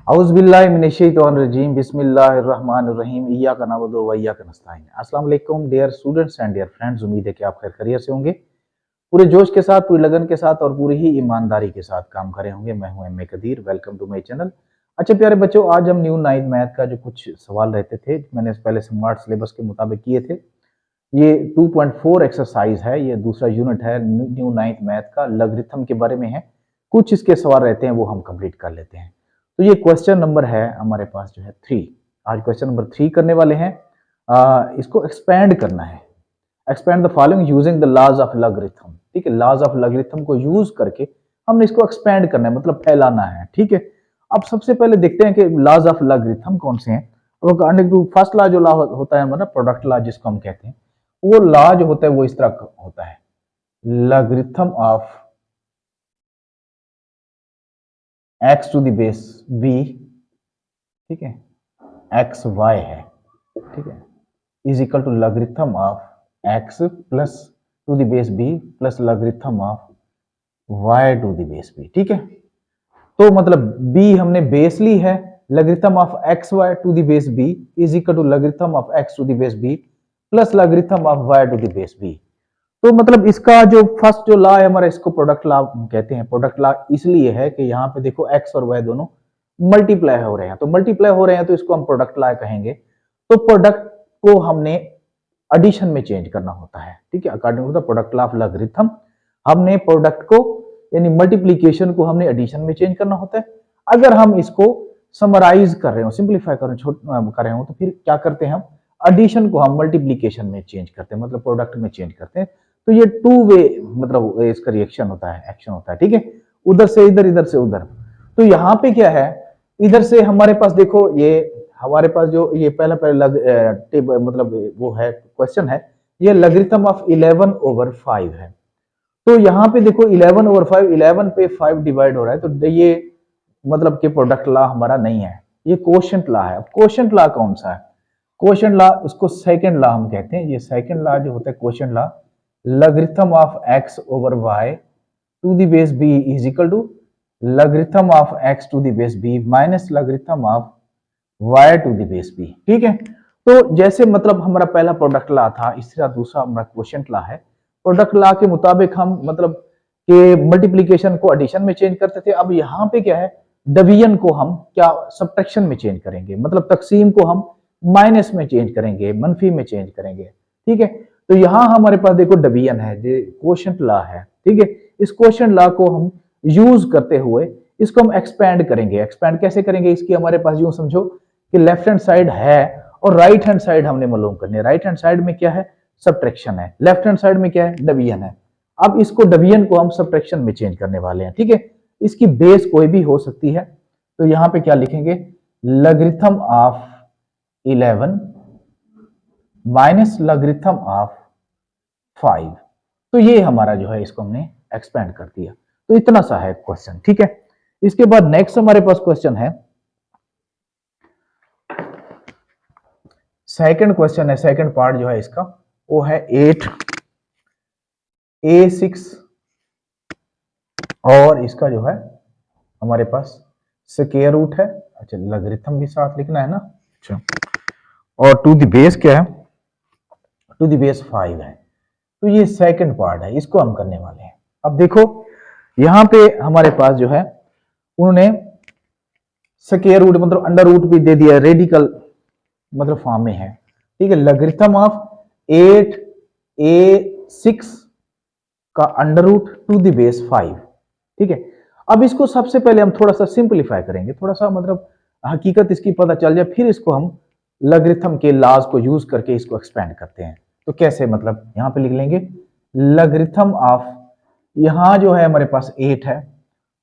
औज़ुबिल्लाहि मिनश्शैतानिर्रजीम बिस्मिल्लाहिर्रहमानिर्रहीम इय्याका नअबुदु व इय्याका नस्तईन। अस्सलाम वालेकुम dear students and dear friends, उम्मीद है कि आप खैर खैरियत से होंगे। पूरे जोश के साथ, पूरी लगन के साथ और पूरी ही ईमानदारी के साथ काम कर रहे होंगे। मैं हूं M A Qadir, welcome to my channel. अच्छा प्यारे बच्चों, आज हम न्यू 9th मैथ का जो कुछ सवाल रहते थे, मैंने पहले स्मार्ट सिलेबस के मुताबिक किए थे। ये 2.4 एक्सरसाइज है, ये दूसरा यूनिट है न्यू 9th मैथ का, लॉगरिथम के बारे में है। कुछ इसके सवाल रहते हैं वो हम कंप्लीट कर लेते हैं। तो ये क्वेश्चन नंबर है हमारे पास जो है 3। आज क्वेश्चन नंबर 3 करने वाले हैं। इसको एक्सपेंड करना है। Expand the following using the laws of logarithm. ठीक है, लॉज ऑफ लॉगरिथम को यूज करके हमने इसको एक्सपेंड करना है, मतलब फैलाना है। ठीक है, अब सबसे पहले देखते हैं कि लॉज ऑफ लॉगरिथम कौन से हैं। अकॉर्डिंग टू फर्स्ट लॉ जो लॉ होता है हमारा प्रोडक्ट लॉ जिसको हम कहते हैं, वो लॉ जो होता है वो इस तरह का होता है, logarithm of x to the base b, ठीक है, एक्स वाई है, ठीक है, is equal to logarithm of x plus to the base b plus logarithm of y to the base b। ठीक है, तो मतलब b हमने बेस ली है, logarithm of X Y to the base b is equal to logarithm of x to the base b plus logarithm of y to the base b। तो मतलब इसका जो फर्स्ट जो लॉ है हमारा, इसको प्रोडक्ट लॉ कहते हैं। प्रोडक्ट लॉ इसलिए है कि यहाँ पे देखो x और y दोनों मल्टीप्लाई हो रहे हैं, तो मल्टीप्लाई हो रहे हैं तो इसको हम प्रोडक्ट लॉ कहेंगे। तो प्रोडक्ट को हमने एडिशन में चेंज करना होता है। ठीक है, according to the product law of logarithm हमने प्रोडक्ट को यानी मल्टीप्लीकेशन को हमने एडिशन में चेंज करना होता है। अगर हम इसको समराइज कर रहे हो, सिंप्लीफाई कर रहे हो, तो फिर क्या करते हैं हम, एडिशन को हम मल्टीप्लीकेशन में चेंज करते हैं, मतलब प्रोडक्ट में चेंज करते हैं। तो ये टू वे मतलब इसका रिएक्शन होता है, एक्शन होता है। ठीक है, उधर से इधर, इधर से उधर। तो यहाँ पे क्या है, इधर से हमारे पास देखो, ये हमारे पास जो ये पहला मतलब वो है क्वेश्चन है, ये लॉगरिथम ऑफ 11/5 है। तो यहाँ पे देखो 11/5, 11 पे 5 डिवाइड हो रहा है, तो ये मतलब कि प्रोडक्ट लॉ हमारा नहीं है, ये कोशेंट लॉ है। कोशेंट लॉ कौन सा है? कोशेंट लॉ, उसको सेकंड लॉ हम कहते हैं। ये सेकंड लॉ जो होता है quotient law, logarithm of x over y to the base b is equal to logarithm of x to the base b minus logarithm of y to the base b। ठीक है, तो जैसे मतलब हमारा पहला प्रोडक्ट लॉ था, इस तरह दूसरा हमारा क्वोशिएंट लॉ है। प्रोडक्ट लॉ के मुताबिक हम मतलब के मल्टीप्लिकेशन को एडिशन में चेंज करते थे। अब यहाँ पे क्या है, डिवीजन को हम क्या सब्ट्रैक्शन में चेंज करेंगे, मतलब तकसीम को हम माइनस में चेंज करेंगे, मनफी में चेंज करेंगे। ठीक है, तो यहाँ हमारे पास देखो डिवीजन है, जो क्वोशिएंट लॉ है। ठीक है, इस क्वोशिएंट लॉ को हम यूज करते हुए इसको हम एक्सपेंड करेंगे। एक्सपेंड कैसे करेंगे, इसकी हमारे पास यूं समझो कि लेफ्ट हैंड साइड है और राइट हैंड साइड हमने मालूम करनी है। राइट हैंड साइड में क्या है, सब्ट्रैक्शन है, लेफ्ट हैंड साइड में क्या है, डिवीजन है। अब इसको डिवीजन को हम सब्ट्रैक्शन में चेंज करने वाले हैं। ठीक है, इसकी बेस कोई भी हो सकती है, तो यहाँ पे क्या लिखेंगे, logarithm of 11 minus logarithm of 5। तो ये हमारा जो है, इसको हमने एक्सपेंड कर दिया। तो इतना सा है क्वेश्चन। ठीक है, इसके बाद नेक्स्ट हमारे पास क्वेश्चन है, सेकंड क्वेश्चन है, सेकंड पार्ट जो है इसका वो है 8a6 और इसका जो है हमारे पास स्क्वायर रूट है। अच्छा, लॉगरिथम भी साथ लिखना है ना। अच्छा, और टू द बेस क्या है, टू द बेस 5 है। तो ये सेकंड पार्ट है, इसको हम करने वाले हैं। अब देखो यहां पे हमारे पास जो है उन्होंने स्क्वायर रूट मतलब अंडर रूट भी दे दिया, रेडिकल मतलब फॉर्म में है। ठीक है, लॉगरिथम ऑफ 8a6 का under root to the base 5। ठीक है, अब इसको सबसे पहले हम थोड़ा सा सिंपलीफाई करेंगे, थोड़ा सा मतलब हकीकत इसकी पता चल जाए, फिर इसको हम लॉगरिथम के लॉज को यूज करके इसको एक्सपेंड करते हैं। तो कैसे, मतलब यहां पे लिख लेंगे लॉगरिथम ऑफ, यहां जो है हमारे पास 8 है,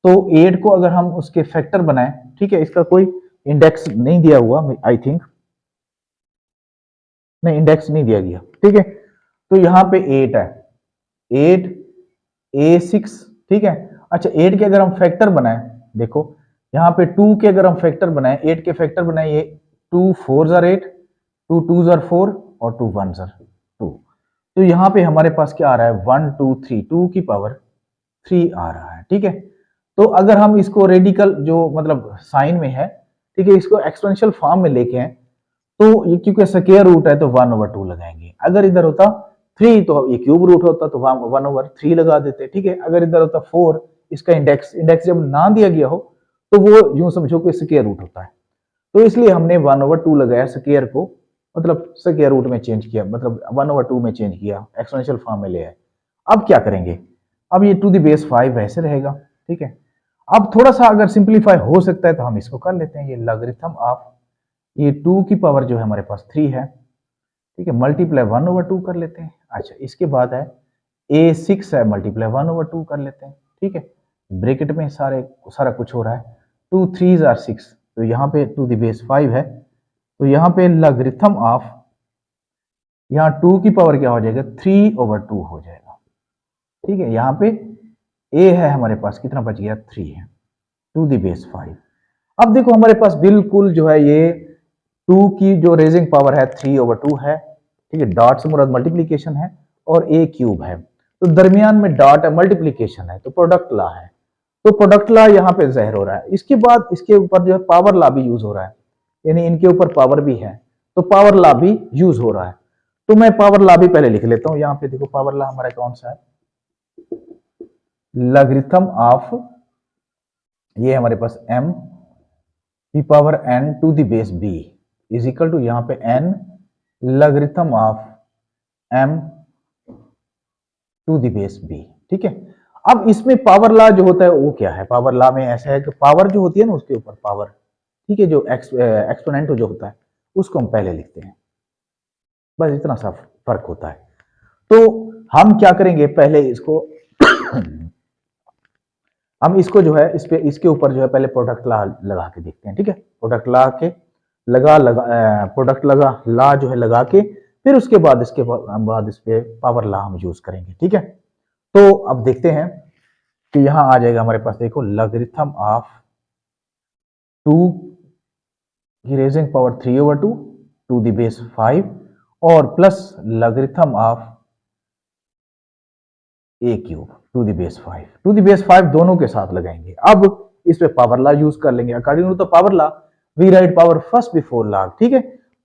तो 8 को अगर हम उसके फैक्टर बनाएं, ठीक है, इसका कोई इंडेक्स नहीं दिया हुआ, आई थिंक नहीं, इंडेक्स नहीं दिया गया। ठीक है, तो यहां पे 8 है, 8a6। ठीक है, अच्छा 8 के अगर हम फैक्टर बनाएं, देखो यहाँ पे 2 के अगर हम फैक्टर बनाएं, 8 के फैक्टर बनाएं, ये 2 4 जार 8, 2 2 जार 4 और 2 1 जार 2। तो यहाँ पे हमारे पास क्या आ रहा है, 1 2 3, 2 की पावर 3 आ रहा है। ठीक है, तो अगर हम इसको रेडिकल जो मतलब साइन में है, ठीक है, इसको एक्सपोनेंशियल फॉर्म में लेके हैं तो ये क्योंकि स्क्वायर रूट है तो 1/2 लगाएंगे। अगर इधर होता 3 तो ये क्यूब रूट होता तो 1/3 लगा देते। ठीक है, अगर इधर होता 4, इसका इंडेक्स जब ना दिया गया हो तो वो यूं समझो कि स्क्वायर रूट होता है, तो इसलिए हमने 1/2 लगाया स्क्वायर को, मतलब स्क्वायर रूट में चेंज किया, मतलब 1/2 में चेंज किया, एक्सपोनेंशियल फॉर्म में ले आए। अब क्या करेंगे, अब ये टू द बेस 5 वैसे रहेगा। ठीक है, अब थोड़ा सा अगर सिंप्लीफाई हो सकता है तो हम इसको कर लेते हैं, ये लॉगरिथम ऑफ ये 2 की पावर जो है हमारे पास 3 है। ठीक है, मल्टीप्लाई 1/2 कर लेते हैं। अच्छा, इसके बाद है a6 है, मल्टीप्लाई 1/2 कर लेते हैं। ठीक है, ब्रैकेट में सारा कुछ हो रहा है, 2 3s are 6, तो यहाँ पे टू द बेस 5 है, तो यहाँ पे लॉगरिथम ऑफ यहाँ 2 की पावर क्या हो जाएगा, 3/2 हो जाएगा। ठीक है, यहाँ पे a है हमारे पास, कितना बच गया, 3 है, टू द बेस 5। अब देखो हमारे पास बिल्कुल जो है ये 2 की जो रेजिंग पावर है 3/2 है। ठीक है, डॉट से मुराद मल्टीप्लीकेशन है और a क्यूब है, तो दरमियान में डॉट है, मल्टीप्लीकेशन है, तो प्रोडक्ट लॉ है, तो प्रोडक्ट लॉ यहाँ पे ज़ाहिर हो रहा है। इसके बाद इसके ऊपर जो है पावर लॉ भी यूज हो रहा है, यानी इनके ऊपर पावर भी है, तो पावर लॉ भी यूज हो रहा है। तो मैं पावर लॉ भी पहले लिख लेता हूँ। यहाँ पे देखो पावर लॉ हमारा कौन सा है, लॉगरिथम ऑफ ये हमारे पास m की power n to the base b is equal to यहाँ पे n logarithm of m to the base b। ठीक है, अब इसमें पावर लॉ जो होता है वो क्या है, पावर लॉ में ऐसा है कि पावर जो होती है ना उसके ऊपर पावर, ठीक है, जो एक्सपोनेंट जो होता है उसको हम पहले लिखते हैं, बस इतना सा फर्क होता है। तो हम क्या करेंगे, पहले इसको हम इसको जो है इस पे इसके ऊपर जो है पहले प्रोडक्ट लॉ लगा के देखते हैं। ठीक है, प्रोडक्ट लॉ के प्रोडक्ट लॉ जो है लगा के फिर उसके बाद इसके बाद इस पे पावर लॉ हम यूज करेंगे। ठीक है, तो अब देखते हैं कि यहां आ जाएगा हमारे पास, देखो लॉगरिथम ऑफ 2 की raising power 3/2 to the base 5 और plus logarithm of a cube to the base 5, to the base 5 दोनों के साथ लगाएंगे। अब इस पे पावर लॉ यूज कर लेंगे। According to the power law we write power first before log. ठीक है,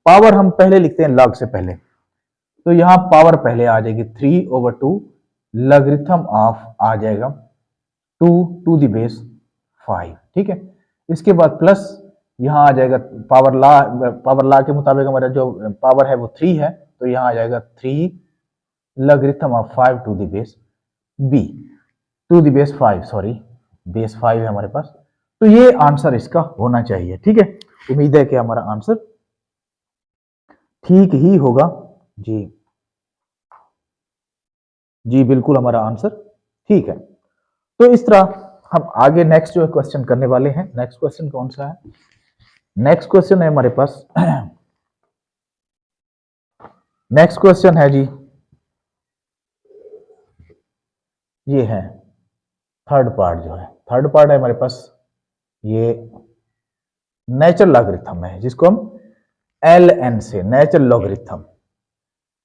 पावर हम पहले लिखते हैं लॉग से पहले, तो यहां पावर पहले आ जाएगी 3/2, लॉगरिथम ऑफ आ जाएगा 2 टू द बेस 5। ठीक है, इसके बाद प्लस यहां आ जाएगा पावर लॉ के मुताबिक हमारा जो पावर है वो 3 है, तो यहां आ जाएगा 3 logarithm of 5 to the base b to the base 5, sorry base 5 है हमारे पास। तो ये आंसर इसका होना चाहिए। ठीक है, उम्मीद है कि हमारा आंसर ठीक ही होगा। जी जी बिल्कुल हमारा आंसर ठीक है। तो इस तरह हम आगे नेक्स्ट जो है क्वेश्चन करने वाले हैं। नेक्स्ट क्वेश्चन कौन सा है, नेक्स्ट क्वेश्चन है हमारे पास नेक्स्ट क्वेश्चन है जी, ये है थर्ड पार्ट जो है, थर्ड पार्ट है हमारे पास, ये नेचुरल लॉगरिथम है जिसको हम ln से नेचुरल लॉगरिथम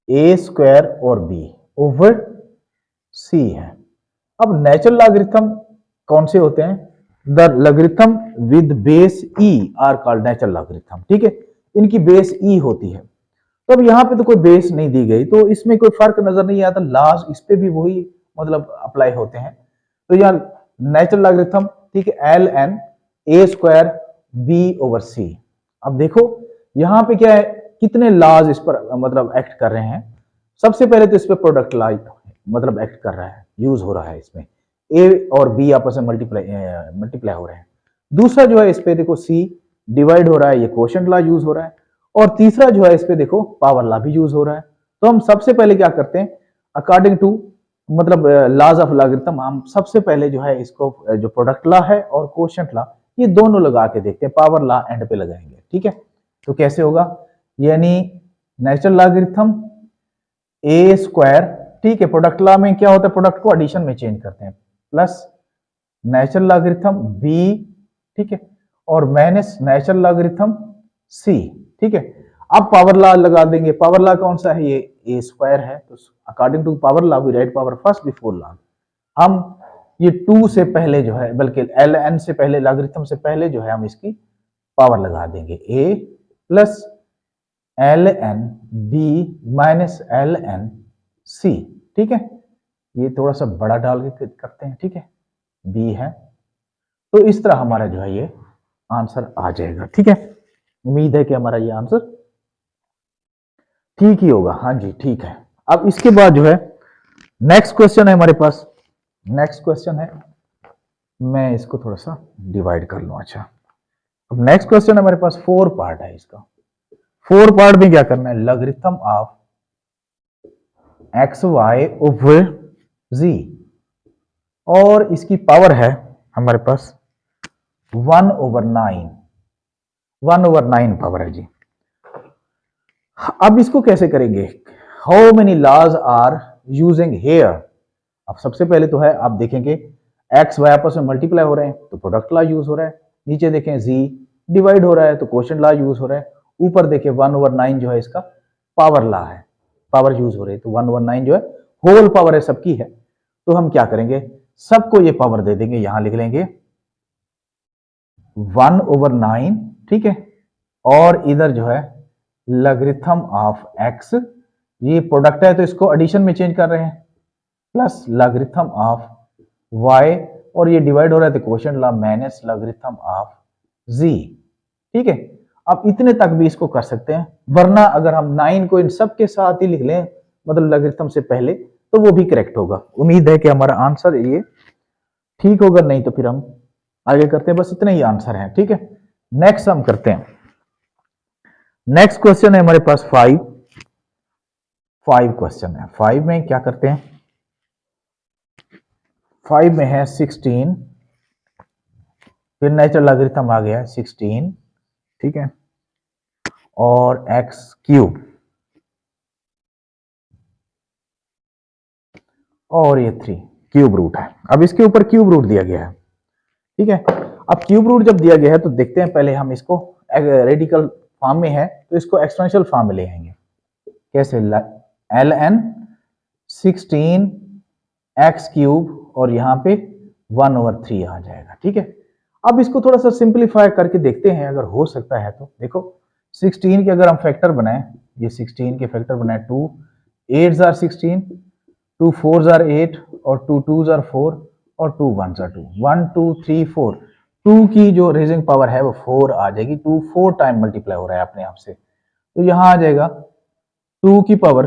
a स्क्वायर और b ओवर c है। अब नेचुरल लॉगरिथम कौन से होते हैं, the logarithm with base e are called natural logarithm. ठीक है, इनकी बेस e होती है। तो अब यहाँ पे तो कोई बेस नहीं दी गई तो इसमें कोई फर्क नजर नहीं आता, लास्ट इस पे भी वही मतलब अप्लाई होते हैं। तो यार नेचुरल लॉगरिथम, ठीक है, ln a square b over c। अब देखो यहाँ पे क्या है, कितने लॉज इस पर मतलब एक्ट कर रहे हैं। सबसे पहले तो इस पे प्रोडक्ट लॉ मतलब एक्ट कर रहा है, यूज हो रहा है, इसमें a और b आपस में मल्टीप्लाई हो रहे हैं। दूसरा जो है इस पे देखो c डिवाइड हो रहा है, ये क्वोशंट लॉ यूज हो रहा है। और तीसरा जो है इस पे देखो पावर लॉ भी यूज हो रहा है। तो हम सबसे पहले क्या करते हैं, अकॉर्डिंग टू मतलब लॉज ऑफ लॉगरिथम, हम सबसे पहले जो है इसको जो प्रोडक्ट लॉ है और क्वोशंट लॉ ये दोनों लगा के देखते हैं, पावर लॉ एंड पे लगाएंगे। ठीक है, तो कैसे होगा, यानी नेचुरल लॉगरिथम a स्क्वायर, ठीक है, प्रोडक्ट लॉ में क्या होता है, प्रोडक्ट को एडिशन में चेंज करते हैं, प्लस नेचुरल लॉगरिथम b, ठीक है, और माइनस नेचुरल लॉगरिथम c। ठीक है, अब पावर लॉ लगा देंगे। पावर लॉ कौन सा है, ये a स्क्वायर है, तो according to power law we write power first before log. हम ये 2 से पहले जो है, बल्कि ln से पहले, लॉगरिथम से पहले जो है हम इसकी पावर लगा देंगे a plus L N B minus L N C. ठीक है, ये थोड़ा सा बड़ा डाल के करते हैं। ठीक है, b है, तो इस तरह हमारा जो है ये आंसर आ जाएगा। ठीक है, उम्मीद है कि हमारा ये आंसर ठीक ही होगा। हाँ जी, ठीक है। अब इसके बाद जो है नेक्स्ट क्वेश्चन है हमारे पास। नेक्स्ट क्वेश्चन है, मैं इसको थोड़ा सा डिवाइड कर लूं। अच्छा, अब नेक्स्ट क्वेश्चन हमारे पास 4 पार्ट है। इसका 4 पार्ट में क्या करना है, logarithm of X Y over G, और इसकी पावर है हमारे पास 1/9। 1/9 पावर है जी। अब इसको कैसे करेंगे, how many laws are using here. अब सबसे पहले तो है, आप देखेंगे एक्स वाई आपस में मल्टीप्लाई हो रहे हैं तो प्रोडक्ट लॉ यूज हो रहा है। नीचे देखें जी डिवाइड हो रहा है तो क्वोशिएंट लॉ यूज हो रहा है। ऊपर देखें 1/9 जो है इसका पावर लॉ है, पावर यूज हो रही है। तो 1/9 जो है होल पावर है, सबकी है। तो हम क्या करेंगे, सबको ये पावर दे देंगे, यहां लिख लेंगे 1/9। ठीक है, और इधर जो है लॉगरिथम ऑफ एक्स, ये प्रोडक्ट है तो इसको एडिशन में चेंज कर रहे हैं, प्लस लॉगरिथम ऑफ वाई, और ये डिवाइड हो रहा है तो quotient law minus logarithm of G. ठीक है, अब इतने तक भी इसको कर सकते हैं, वरना अगर हम 9 को इन सब के साथ ही लिख लें, मतलब लॉगरिथम से पहले, तो वो भी करेक्ट होगा। उम्मीद है कि हमारा आंसर ये ठीक होगा, नहीं तो फिर हम आगे करते हैं। बस इतना ही आंसर है। ठीक है, नेक्स्ट हम करते हैं। नेक्स्ट क्वेश्चन है हमारे पास 5 क्वेश्चन है। 5 में क्या करते हैं, 5 में है 16, फिर नेचुरल लॉगरिथम आ गया है 16। ठीक है, और एक्स क्यूब, और ये 3 क्यूब रूट है। अब इसके ऊपर क्यूब रूट दिया गया है। ठीक है, अब क्यूब रूट जब दिया गया है तो देखते हैं, पहले हम इसको रेडिकल फॉर्म में है तो इसको एक्सपोनेंशियल फॉर्म में ले आएंगे। कैसे, एल एन 16 एक्स क्यूब, और यहां पे 1/3 आ जाएगा। ठीक है, अब इसको थोड़ा सा सिंप्लीफाई करके देखते हैं, अगर हो सकता है तो। देखो 16 के अगर हम फैक्टर बनाएं, ये 16 के फैक्टर बनाए, 2 8 आर 16, 2 4 आर 8, और 2 2 आर 4, और 2 1 आर 2, 1 2 3 4। 2 की जो रेजिंग पावर है वो 4 आ जाएगी। 2 4 टाइम मल्टीप्लाई हो रहा है अपने आप से, तो यहां आ जाएगा 2 की पावर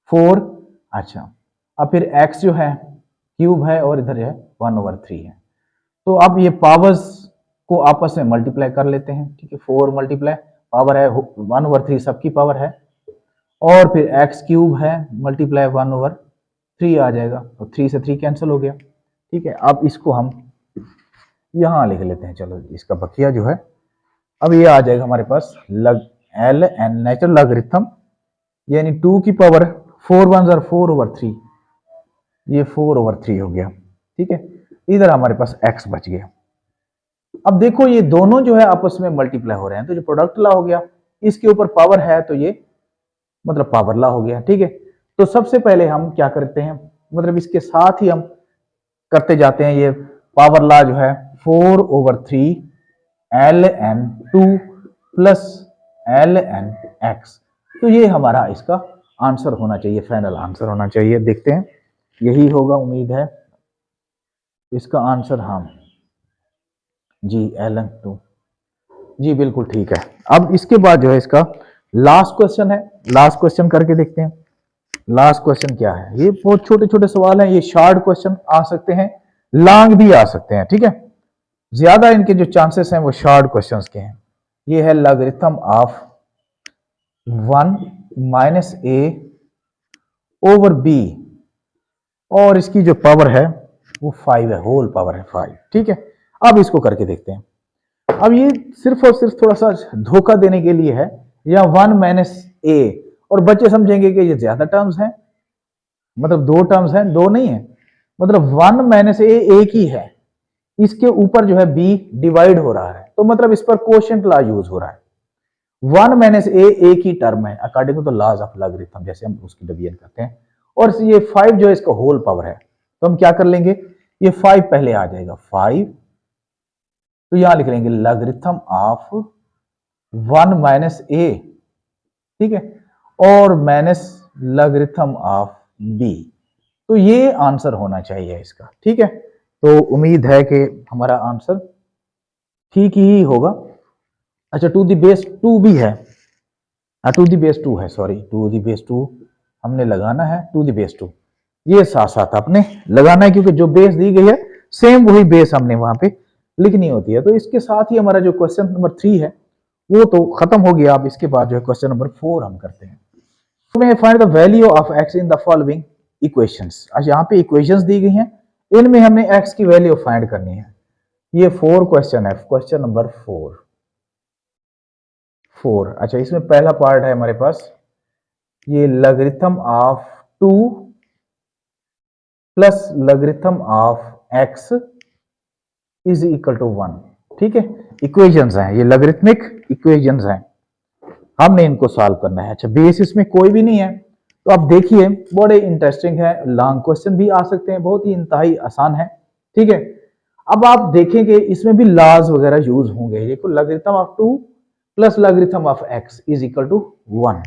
4। अच्छा, अब फिर x जो है क्यूब है, और इधर है 1/3 है। तो अब ये पावर्स को आपस में मल्टीप्लाई कर लेते हैं। ठीक है, 4 मल्टीप्लाई पावर है 1/3, सबकी पावर है, और फिर एक्स क्यूब है मल्टीप्लाई 1/3 आ जाएगा, तो 3 से 3 कैंसिल हो गया। ठीक है, अब इसको हम यहां लिख लेते हैं। चलो, इसका बकिया जो है, अब ये आ जाएगा हमारे पास एल एन नेचुरल लॉगरिथम, यानी 2 की पावर 4 1 आर 4/3, ये 4/3 हो गया। ठीक है, इधर हमारे पास x बच गया। अब देखो ये दोनों जो है आपस में मल्टीप्लाई हो रहे हैं, तो जो प्रोडक्ट लॉ हो गया, इसके ऊपर पावर है तो ये मतलब पावर लॉ हो गया। ठीक है, तो सबसे पहले हम क्या करते हैं, मतलब इसके साथ ही हम करते जाते हैं। ये पावर लॉ जो है 4/3 L N 2 plus L N X, तो ये हमारा इसका आंसर होना चाहिए, फाइनल आंसर होना चाहिए। देखते हैं, यही होगा, उम्मीद है इसका आंसर। हम जी एल एन 2, जी बिल्कुल ठीक है। अब इसके बाद जो है इसका लास्ट क्वेश्चन है, लास्ट क्वेश्चन करके देखते हैं। लास्ट क्वेश्चन क्या है, ये बहुत छोटे छोटे सवाल हैं, ये शॉर्ट क्वेश्चन आ सकते हैं, लॉन्ग भी आ सकते हैं। ठीक है, ज्यादा इनके जो चांसेस हैं वो शॉर्ट क्वेश्चंस के हैं। ये है logarithm of 1 minus A over B, और इसकी जो पावर है वो 5 है, होल पावर है 5। ठीक है, अब इसको करके देखते हैं। अब ये सिर्फ और सिर्फ थोड़ा सा धोखा देने के लिए है, या 1 माइनस ए, और बच्चे समझेंगे कि ये ज्यादा टर्म्स हैं, मतलब 2 टर्म्स हैं, 2 नहीं है, मतलब 1 माइनस ए एक ही है, इसके ऊपर जो है बी डिवाइड हो रहा है, तो मतलब इस पर क्वोशिएंट लॉ यूज हो रहा है। 1 माइनस ए एक ही टर्म है according to the laws of logarithm, जैसे हम उसकी डिवीजन करते हैं, और ये 5 जो है इसका होल पावर है, तो हम क्या कर लेंगे, ये 5 पहले आ जाएगा, 5 तो यहां लिख लेंगे लॉगरिथम ऑफ 1 माइनस ए, ठीक है, और माइनस लॉगरिथम ऑफ बी। तो ये आंसर होना चाहिए इसका, ठीक है। तो उम्मीद है कि हमारा आंसर ठीक ही होगा। अच्छा, टू द बेस 2 भी है, टू द बेस 2 है, सॉरी, टू द बेस 2 हमने लगाना है, टू द बेस 2 ये साथ साथ आपने लगाना है, क्योंकि जो बेस दी गई है सेम वही बेस हमने वहां पे लिखनी होती है। तो इसके साथ ही हमारा जो क्वेश्चन नंबर 3 है वो तो खत्म हो गया। अब इसके बाद जो है क्वेश्चन नंबर 4 हम करते हैं। तो find the value of x in the following equations. अच्छा, यहाँ पे इक्वेशंस दी गई हैं, इनमें हमने एक्स की वैल्यू फाइंड करनी है। ये 4 क्वेश्चन है, क्वेश्चन नंबर 4। अच्छा, इसमें पहला पार्ट है हमारे पास ये logarithm of 2 plus logarithm of X is equal to 1, ठीक है। इक्वेशंस हैं, ये लॉगरिथमिक इक्वेशंस हैं, हमने इनको सॉल्व करना है। अच्छा, बेस इसमें कोई भी नहीं है, तो आप देखिए बड़े इंटरेस्टिंग है, लॉन्ग क्वेश्चन भी आ सकते हैं, बहुत ही इंतहाई आसान है, ठीक है। अब आप देखेंगे इसमें भी लॉज वगैरह यूज होंगे। देखो logarithm of 2 plus logarithm of X is equal to 1।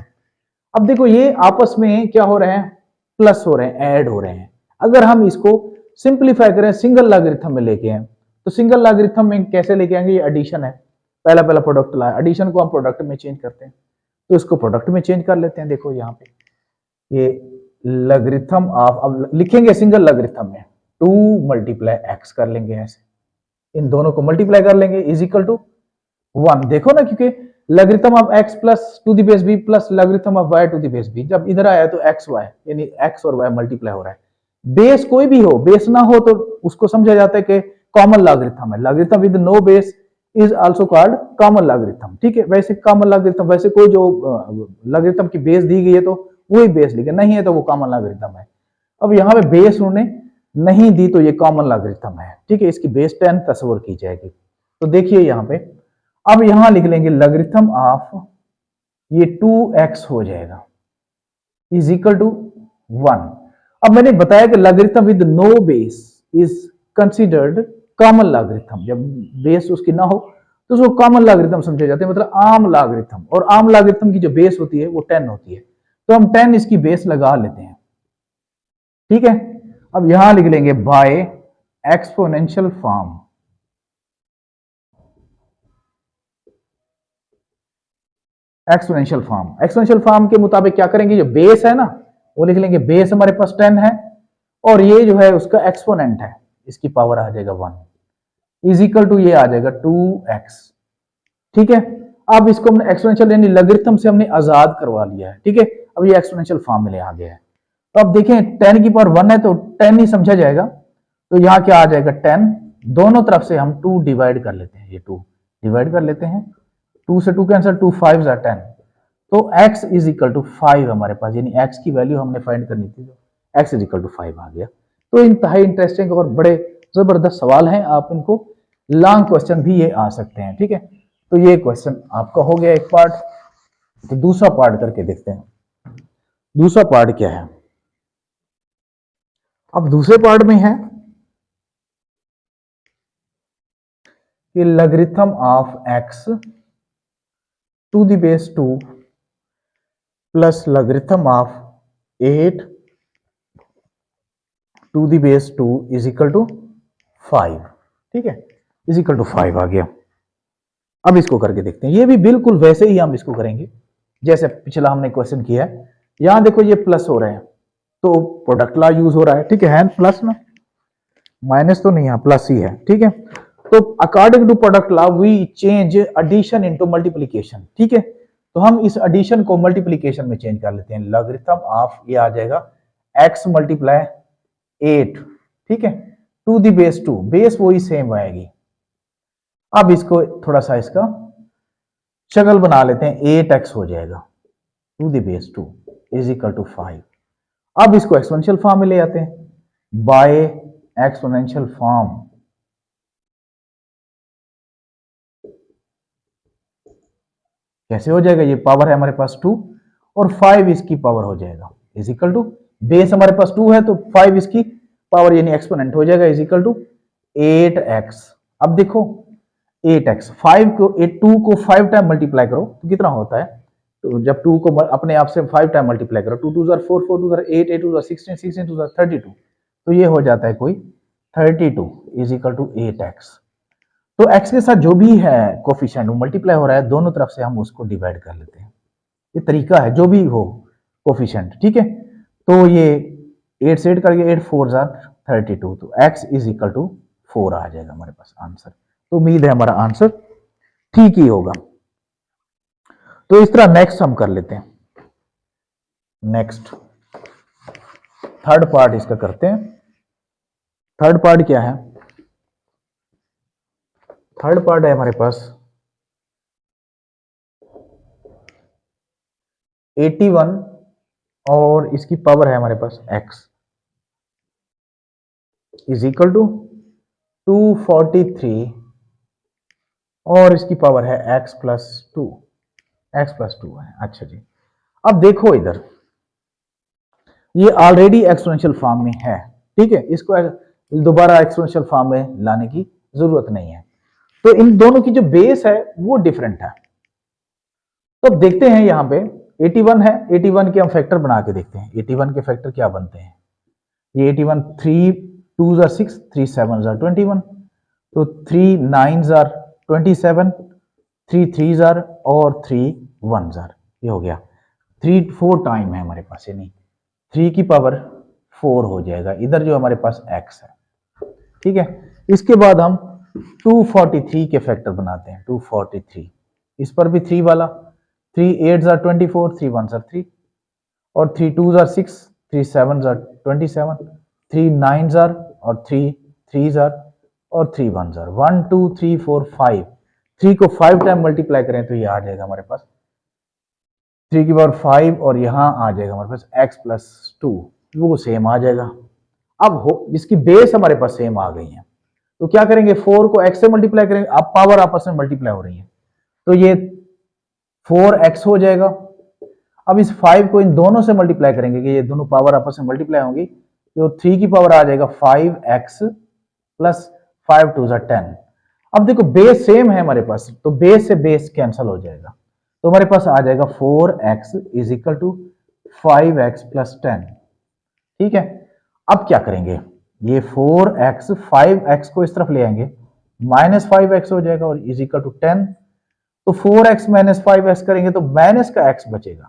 अब देखो ये आपस में क्या हो रहे हैं, प्लस हो रहे हैं, ऐड हो रहे हैं। अगर हम इसको सिंप्लीफाई करें, सिंगल लॉगरिथम में लेके आए, तो सिंगल लॉगरिथम में कैसे लेके आएंगे, ये एडिशन है, पहला पहला प्रोडक्ट लाया, एडिशन को हम प्रोडक्ट में चेंज करते हैं, तो इसको प्रोडक्ट में चेंज कर लेते हैं। देखो यहाँ पे ये लॉगरिथम ऑफ, अब लिखेंगे सिंगल लॉगरिथम में 2 मल्टीप्लाई एक्स कर लेंगे, ऐसे इन दोनों को मल्टीप्लाई कर लेंगे इज इक्वल टू 1। देखो ना, क्योंकि logarithm of x plus to the base b plus logarithm of y to the base b, जब इधर आया तो x y यानी x और y मल्टीप्लाई हो रहा है। बेस कोई भी हो, बेस ना हो तो उसको समझा जाता है कि कॉमन लॉगरिथम है। Logarithm with no base is also called common logarithm, ठीक है। वैसे कॉमन लॉगरिथम, वैसे कोई जो लॉगरिथम की बेस दी गई है तो वही बेस लिखे, नहीं है तो वो कॉमन लॉगरिथम है। अब यहाँ पे बेस उन्होंने नहीं दी तो ये कॉमन लॉगरिथम है, ठीक है। इसकी बेस 10 तस्वर की जाएगी। तो देखिए यहाँ पे, अब यहां लिख लेंगे लॉगरिथम ऑफ ये 2x हो जाएगा इज इक्वल टू 1। अब मैंने बताया कि logarithm with no base is considered common logarithm, जब बेस उसकी ना हो तो उसको कॉमन लॉगरिथम समझे जाते हैं, मतलब आम लॉगरिथम। और आम लॉगरिथम की जो बेस होती है वो 10 होती है, तो हम 10 इसकी बेस लगा लेते हैं, ठीक है। अब यहां लिख लेंगे by exponential form, exponential form के मुताबिक क्या करेंगे, जो बेस है ना वो लिख लेंगे, बेस हमारे पास 10 है और ये जो है उसका एक्सपोनेंट है, इसकी पावर आ जाएगा 1 इज इक्वल टू ये आ जाएगा 2x, ठीक है। अब इसको हमने एक्सपोनेंशियल यानी लॉगरिथम से हमने आजाद करवा लिया है, ठीक है। अब ये एक्सपोनेंशियल फॉर्म में आ गया है। तो अब देखें 10 की पावर 1 है तो 10 ही समझा जाएगा, तो यहाँ क्या आ जाएगा 10, दोनों तरफ से हम 2 डिवाइड कर लेते हैं, ये 2 डिवाइड कर लेते हैं, 2 से 2 कैंसिल, 2 5 जा 10, तो x इज इक्वल टू 5 हमारे पास, यानी x की वैल्यू हमने फाइंड करनी थी, तो x इज इक्वल टू 5 आ गया। तो इंतहाई इंटरेस्टिंग और बड़े जबरदस्त सवाल हैं, आप इनको लॉन्ग क्वेश्चन भी ये आ सकते हैं, ठीक है। तो ये क्वेश्चन आपका हो गया एक पार्ट। तो दूसरा पार्ट करके देखते हैं, दूसरा पार्ट क्या है। अब दूसरे पार्ट में है कि logarithm of x to the base 2 plus logarithm of 8 to the base 2 is equal to 5, ठीक है, इज इक्वल टू 5 आ गया। अब इसको करके देखते हैं, ये भी बिल्कुल वैसे ही हम इसको करेंगे जैसे पिछला हमने क्वेश्चन किया है। यहां देखो ये प्लस हो रहे हैं तो प्रोडक्ट लॉ यूज हो रहा है, ठीक है प्लस ना, माइनस तो नहीं है, प्लस ही है, ठीक है। तो according to product law we change addition into multiplication, ठीक है। तो हम इस एडिशन को मल्टीप्लिकेशन में चेंज कर लेते हैं, लॉगरिथम ऑफ ये आ जाएगा x मल्टीप्लाई 8, ठीक है, टू द बेस 2, बेस वही सेम आएगी। अब इसको थोड़ा सा इसका शक्ल बना लेते हैं, 8x हो जाएगा to the base 2 is equal to 5। अब इसको एक्सपोनेंशियल फॉर्म में ले आते हैं, बाय एक्सपोनेंशियल फॉर्म, कैसे हो जाएगा, ये पावर है हमारे पास 2 और 5 इसकी पावर हो जाएगा इज इक्वल टू, बेस हमारे पास 2 है तो 5 इसकी पावर यानी एक्सपोनेंट हो जाएगा इज इक्वल टू 8x। अब देखो 8x, 2 को 5 टाइम मल्टीप्लाई करो तो कितना होता है, तो जब 2 को अपने आप से 5 टाइम मल्टीप्लाई करो, 2 2 4 4 2 8 8 2 16 16 2 32, तो ये हो जाता है कोई 32 इज इक्वल टू 8x। तो x के साथ जो भी है कोफिशिएंट वो मल्टीप्लाई हो रहा है, दोनों तरफ से हम उसको डिवाइड कर लेते हैं। ये तरीका है, जो भी हो कोफिशिएंट, ठीक है। तो ये 8 से 8 करके 8 4 32, तो x इज इक्वल टू 4 आ जाएगा हमारे पास आंसर। तो उम्मीद है हमारा आंसर ठीक ही होगा। तो इस तरह नेक्स्ट हम कर लेते हैं। नेक्स्ट थर्ड पार्ट इसका करते हैं। थर्ड पार्ट क्या है, थर्ड पार्ट है हमारे पास 81 और इसकी पावर है हमारे पास x इज इक्वल टू 243 और इसकी पावर है x प्लस 2 है। अच्छा जी, अब देखो इधर ये ऑलरेडी एक्सपोनेंशियल फॉर्म में है, ठीक है, इसको दोबारा एक्सपोनेंशियल फॉर्म में लाने की जरूरत नहीं है। तो इन दोनों की जो बेस है वो डिफरेंट है। तो देखते हैं यहां पे 81 है, 81 के हम फैक्टर बना के देखते हैं। 81 के फैक्टर क्या बनते हैं, ये 81 3 2 6 3 7 21, तो 3 9 27, 3 3 और 3 1, ये हो गया 3 4 टाइम है हमारे पास, यानी 3 की पावर 4 हो जाएगा इधर जो हमारे पास x है, ठीक है। इसके बाद हम 243 के फैक्टर बनाते हैं। 243 इस पर भी 3 वाला, 3 8 24, 3 1 3 और 3 2 6, 3 7 27, 3 9 और 3 3 और 3 1 1 2 3 4 5, 3 को 5 टाइम मल्टीप्लाई करें तो ये आ जाएगा हमारे पास 3 की पावर 5 और यहां आ जाएगा हमारे पास x प्लस 2, वो सेम आ जाएगा। अब हो जिसकी बेस हमारे पास सेम आ गई है, तो क्या करेंगे, 4 को x से मल्टीप्लाई करेंगे, अब पावर आपस में मल्टीप्लाई हो रही है, तो ये 4x हो जाएगा। अब इस 5 को इन दोनों से मल्टीप्लाई करेंगे कि ये दोनों पावर आपस में मल्टीप्लाई होंगी, तो 3 की पावर आ जाएगा 5x प्लस 5 2 10। अब देखो बेस सेम है हमारे पास, तो बेस से बेस कैंसिल हो जाएगा, तो हमारे पास आ जाएगा 4x is equal to 5x plus 10, ठीक है। अब क्या करेंगे, ये 4x 5x को इस तरफ ले आएंगे, माइनस 5x हो जाएगा और इज इक्वल टू 10, तो 4x माइनस 5x करेंगे तो माइनस का x बचेगा,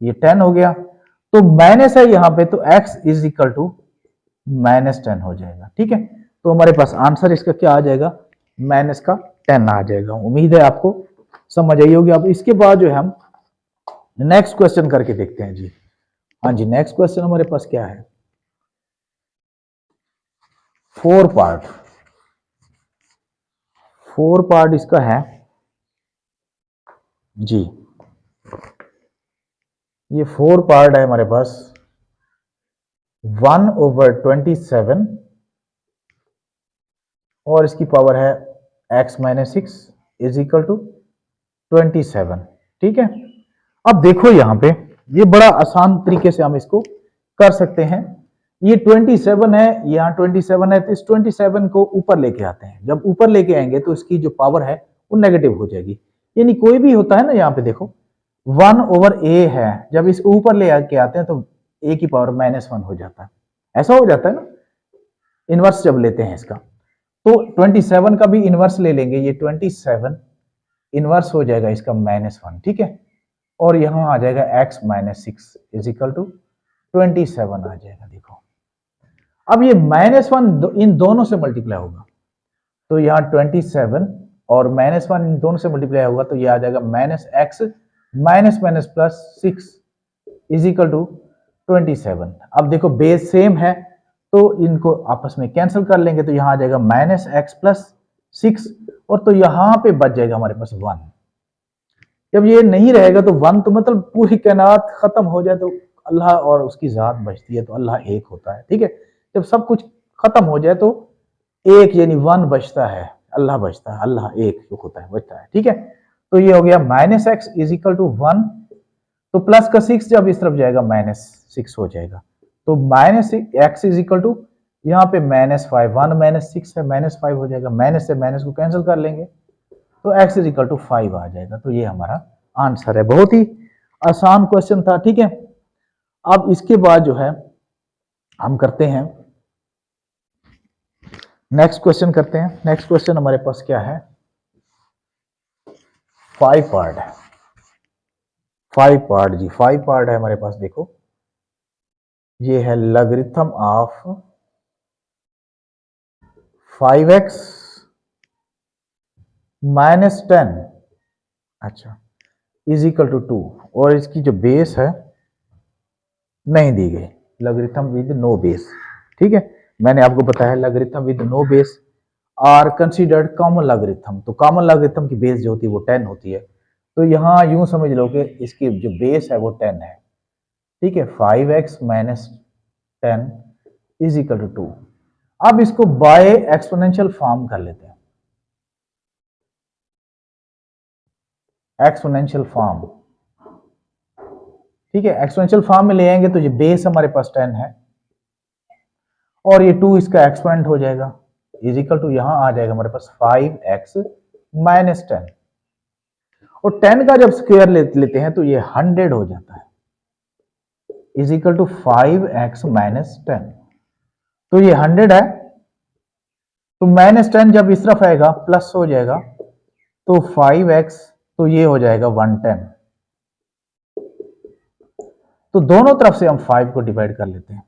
ये 10 हो गया, तो माइनस है यहां पे, तो x is equal to minus 10 हो जाएगा, ठीक है। तो हमारे पास आंसर इसका क्या आ जाएगा, माइनस का 10 आ जाएगा। उम्मीद है आपको समझ आई होगी। अब इसके बाद जो है हम नेक्स्ट क्वेश्चन करके देखते हैं जी। हाँ जी, नेक्स्ट क्वेश्चन हमारे पास क्या है, 4 पार्ट इसका है जी। ये 4 पार्ट है हमारे पास 1/27 और इसकी पावर है x minus 6 is equal to 27, ठीक है। अब देखो यहां पे ये बड़ा आसान तरीके से हम इसको कर सकते हैं। ये 27 है, यहाँ 27 है, तो इस 27 को ऊपर लेके आते हैं। जब ऊपर लेके आएंगे तो इसकी जो पावर है वो नेगेटिव हो जाएगी, यानी कोई भी होता है ना, यहाँ पे देखो 1/a है, जब इसको ऊपर ले आके आते हैं तो a की पावर -1 हो जाता है, ऐसा हो जाता है ना, इनवर्स जब लेते हैं इसका। तो 27 का भी इनवर्स ले लेंगे, ये 27 इनवर्स हो जाएगा इसका -1, ठीक है। और यहां आ जाएगा x minus 6 is equal to 27 आ जाएगा। देखो अब ये -1 इन दोनों से मल्टीप्लाई होगा, तो यहाँ 27 और -1 इन दोनों से मल्टीप्लाई होगा, तो ये आ जाएगा -x minus plus 6 is equal to 27। अब देखो बेस सेम है तो इनको आपस में कैंसिल कर लेंगे, तो यहाँ आ जाएगा -x प्लस 6 और तो यहाँ पे बच जाएगा हमारे पास 1। जब ये नहीं रहेगा तो 1, तो मतलब पूरी कायनात खत्म हो जाए तो अल्लाह और उसकी जात बचती है, तो अल्लाह एक होता है, ठीक है। जब सब कुछ खत्म हो जाए तो एक यानी 1 बचता है, अल्लाह बचता है, अल्लाह एक होता है, बचता है, ठीक है। तो ये हो गया -x इज इक्वल टू 1, तो प्लस का 6 जब इस तरफ जाएगा -6 हो जाएगा, तो -x इज इक्वल टू यहाँ पे -5, 1 -6 है, -5 हो जाएगा, माइनस से माइनस को कैंसिल कर लेंगे, तो x इज इक्वल टू 5 आ जाएगा। तो ये हमारा आंसर है। बहुत ही आसान क्वेश्चन था, ठीक है। अब इसके बाद जो है हम करते हैं नेक्स्ट क्वेश्चन करते हैं। नेक्स्ट क्वेश्चन हमारे पास क्या है, 5 पार्ट है। 5 पार्ट जी, 5 पार्ट है हमारे पास। देखो ये है लॉगरिथम ऑफ 5x माइनस 10, अच्छा, इज इक्वल टू 2, और इसकी जो बेस है नहीं दी गई, लॉगरिथम विद नो बेस, ठीक है। मैंने आपको बताया logarithm with no base are considered common logarithm. तो कॉमन लॉगरिथम की बेस जो होती है वो 10 होती है। तो यहाँ यूं समझ लो कि इसकी जो बेस है वो 10 है, ठीक है। 5x minus 10 is equal to 2। अब इसको बाय एक्सपोनेंशियल फॉर्म कर लेते हैं, एक्सपोनेंशियल फॉर्म, ठीक है। एक्सपोनेंशियल फॉर्म में ले आएंगे तो ये बेस हमारे पास 10 है और ये 2 इसका एक्सपोनेंट हो जाएगा, इज इक्वल टू यहां आ जाएगा हमारे पास 5x माइनस 10, और 10 का जब स्क्वायर लेते हैं तो ये 100 हो जाता है, is equal to 5x minus 10। तो ये 100 है, तो माइनस 10 जब इस तरफ आएगा प्लस हो जाएगा, तो 5x, तो ये हो जाएगा 110। तो दोनों तरफ से हम 5 को डिवाइड कर लेते हैं,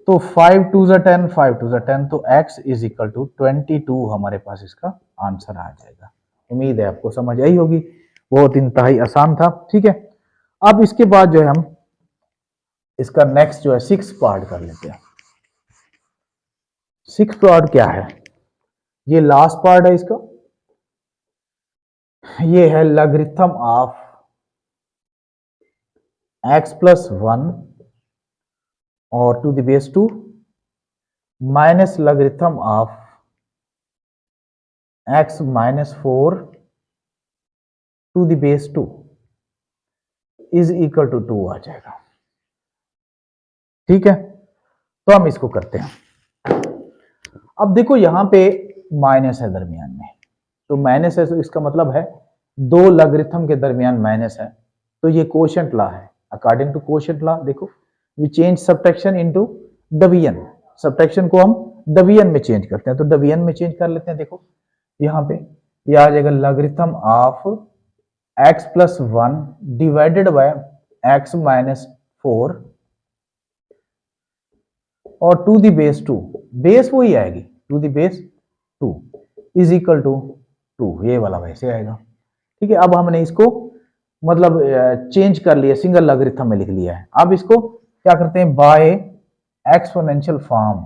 तो 5 2 ज़ा 10, 5 2 ज़ा 10, तो x इज इक्वल टू 22 हमारे पास इसका आंसर आ जाएगा। उम्मीद है आपको समझ आई होगी, बहुत इंतहाई आसान था, ठीक है। अब इसके बाद जो है हम इसका नेक्स्ट जो है 6 पार्ट कर लेते हैं। 6 पार्ट क्या है, ये लास्ट पार्ट है इसका। ये है लॉगरिथम ऑफ x प्लस 1 और to the base 2 minus logarithm of x minus 4 to the base 2 is equal to 2 आ जाएगा, ठीक है। तो हम इसको करते हैं। अब देखो यहां पे माइनस है दरमियान में, तो माइनस है तो इसका मतलब है दो लॉगरिथम के दरमियान माइनस है, तो ये कोशेंट लॉ है। अकॉर्डिंग टू कोशेंट लॉ देखो we change subtraction into division, subtraction को हम डिवीजन में चेंज करते हैं, तो डिवीजन में चेंज कर लेते हैं। देखो यहाँ पे ये आ जाएगा logarithm of x plus 1 divided by x minus 4 और टू द बेस 2, बेस वही आएगी to the base 2 is equal to 2, ये वाला वैसे आएगा, ठीक है। अब हमने इसको मतलब चेंज कर लिया, सिंगल लॉगरिथम में लिख लिया है। अब इसको क्या करते हैं, by exponential form,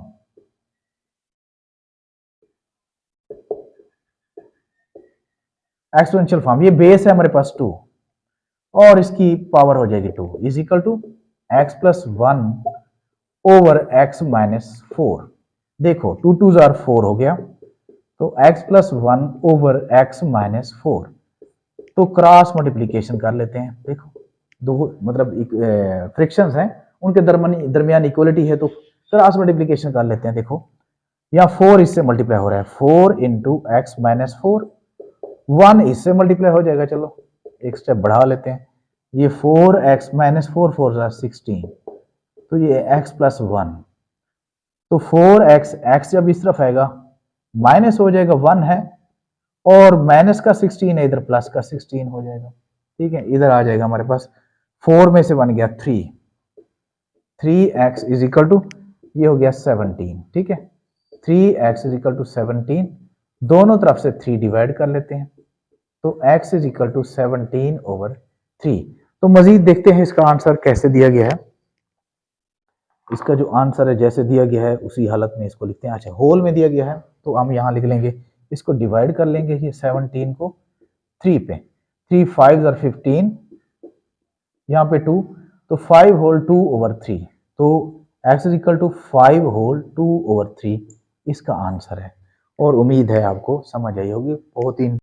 exponential form, ये बेस है हमारे पास 2 और इसकी पावर हो जाएगी 2 is equal to X plus 1 over X minus 4। देखो 2 2 जार 4 हो गया, तो x plus 1 over x minus 4, तो क्रॉस मल्टीप्लीकेशन कर लेते हैं। देखो दो मतलब फ्रिक्शंस हैं, उनके दरमियान इक्वलिटी है, तो क्रॉस मल्टीप्लीकेशन कर लेते हैं। देखो यहाँ 4 इससे मल्टीप्लाई हो रहा है, 4 इंटू एक्स माइनस 4, 1 इससे मल्टीप्लाई हो जाएगा, चलो एक स्टेप बढ़ा लेते हैं, ये 4x माइनस 4 4 16, तो ये x प्लस 1, तो 4x, x जब इस तरफ आएगा माइनस हो जाएगा, 1 है और माइनस का 16 है, इधर प्लस का 16 हो जाएगा, ठीक है। इधर आ जाएगा हमारे पास 4 में से बन गया 3, 3x इज इक्वल टू ये हो गया 17, ठीक है। 3x इज इक्वल टू 17, दोनों तरफ से 3 डिवाइड कर लेते हैं, तो x is equal to 17 over 3। तो मजीद देखते हैं इसका आंसर कैसे दिया गया है। इसका जो आंसर है जैसे दिया गया है उसी हालत में इसको लिखते हैं। अच्छा होल में दिया गया है तो हम यहाँ लिख लेंगे, इसको डिवाइड कर लेंगे ये 17 को 3 पे, 3 5 और 15, यहाँ पे 2, तो 5 होल 2 ओवर 3, तो x is equal to 5 whole 2 over 3 इसका आंसर है। और उम्मीद है आपको समझ आई होगी, बहुत ही